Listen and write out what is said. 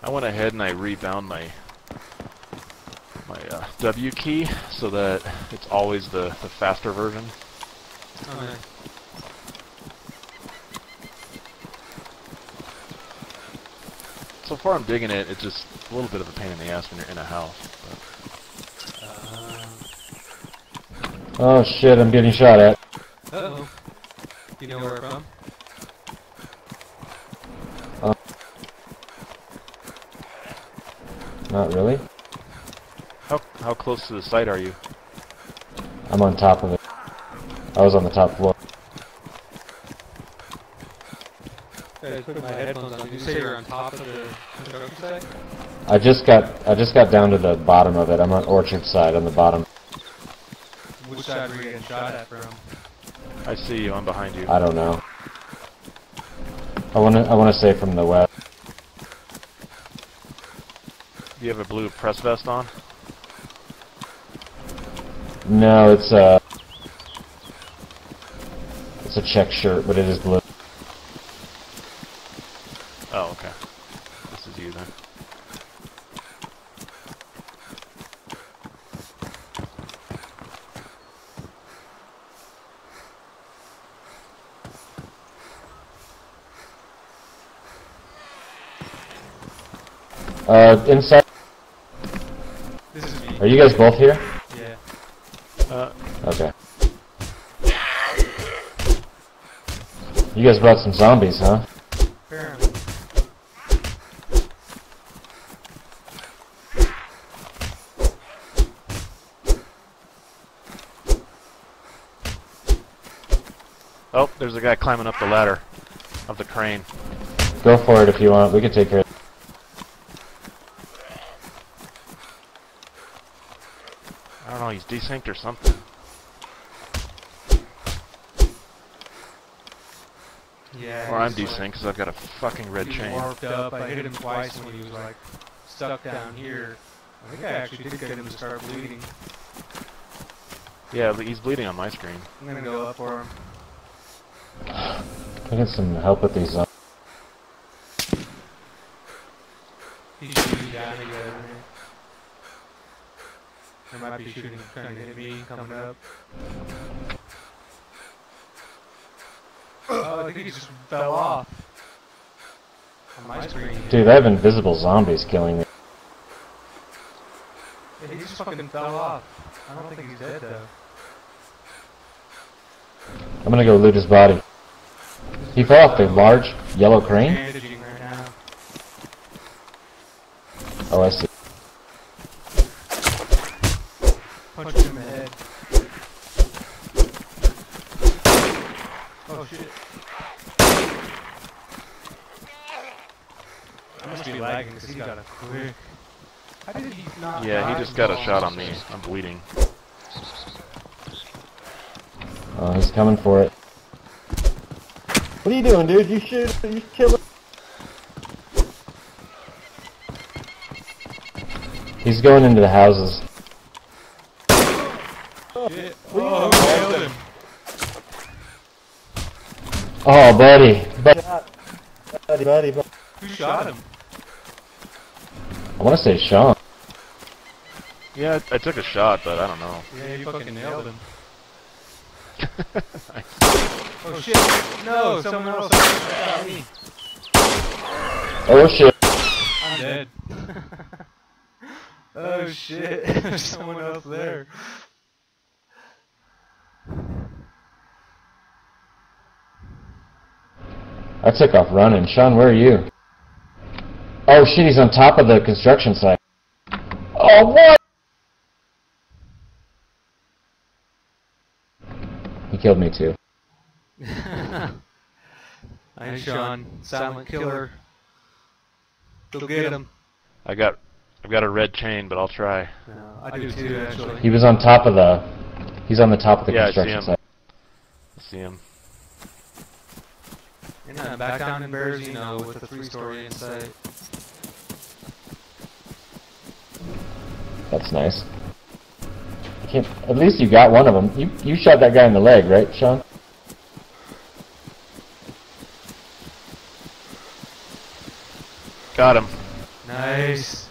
I went ahead and I rebound my W key so that it's always the faster version. Okay. So far I'm digging it. It's just a little bit of a pain in the ass when you're in a house. But... Oh shit, I'm getting shot at. Uh-oh. You know where from? Not really. How close to the site are you? I'm on top of it. I was on the top floor. I put my headphones on. Did you say you're on top of the construction site? I just got down to the bottom of it. I'm on Orchard side on the bottom. Which side were you getting shot at from? I see you. I'm behind you. I don't know. I wanna say from the west. Do you have a blue press vest on? No, it's a check shirt, but it is blue. Oh, okay. This is you then. Inside. This is me. Are you guys both here? Yeah. Okay. You guys brought some zombies, huh? Apparently. Oh, there's a guy climbing up the ladder of the crane. Go for it if you want. We can take care of it. I don't know, he's desynced or something. Yeah. Or I'm he's desynced because I've got a fucking red he was chain. warped up. I hit him twice when he was like stuck down here. I think I actually did get him to start bleeding. Yeah, he's bleeding on my screen. I'm gonna go up for him. I get some help with these. He's shooting down again. There might be shooting trying to hit me coming up. Oh, I think he just fell off. On my screen. Dude, I have invisible zombies killing me. Yeah, he just fucking fell off. I don't think he's dead though. I'm gonna go loot his body. He fell off the large yellow crane? Bandaging right now. Oh, I see. Punched him in the head. Oh shit. I must be lagging because he got a quick. How did he not? Yeah, he just got a shot on me. I'm bleeding. Oh, he's coming for it. What are you doing, dude? You shoot, you kill him. He's going into the houses. Shit. Oh, who nailed him? Oh, buddy. Buddy. Who shot him? I want to say Sean. Yeah, I took a shot, but I don't know. Yeah, you fucking nailed him. Nice. Oh shit! No, someone else shot me. Oh shit. I'm dead. Oh shit! There's someone else there. I took off running. Sean, where are you? Oh shit, he's on top of the construction site. Oh, what? He killed me too. Nice, Sean. Silent killer. Go get him. I've got a red chain, but I'll try. No, I do too, actually. He was on top of the... He's on the top of the Yeah, I see construction him. site. I see him. And I'm back down in Berezino with the 3-story in sight. That's nice. At least you got one of them. You shot that guy in the leg, right, Sean? Got him. Nice.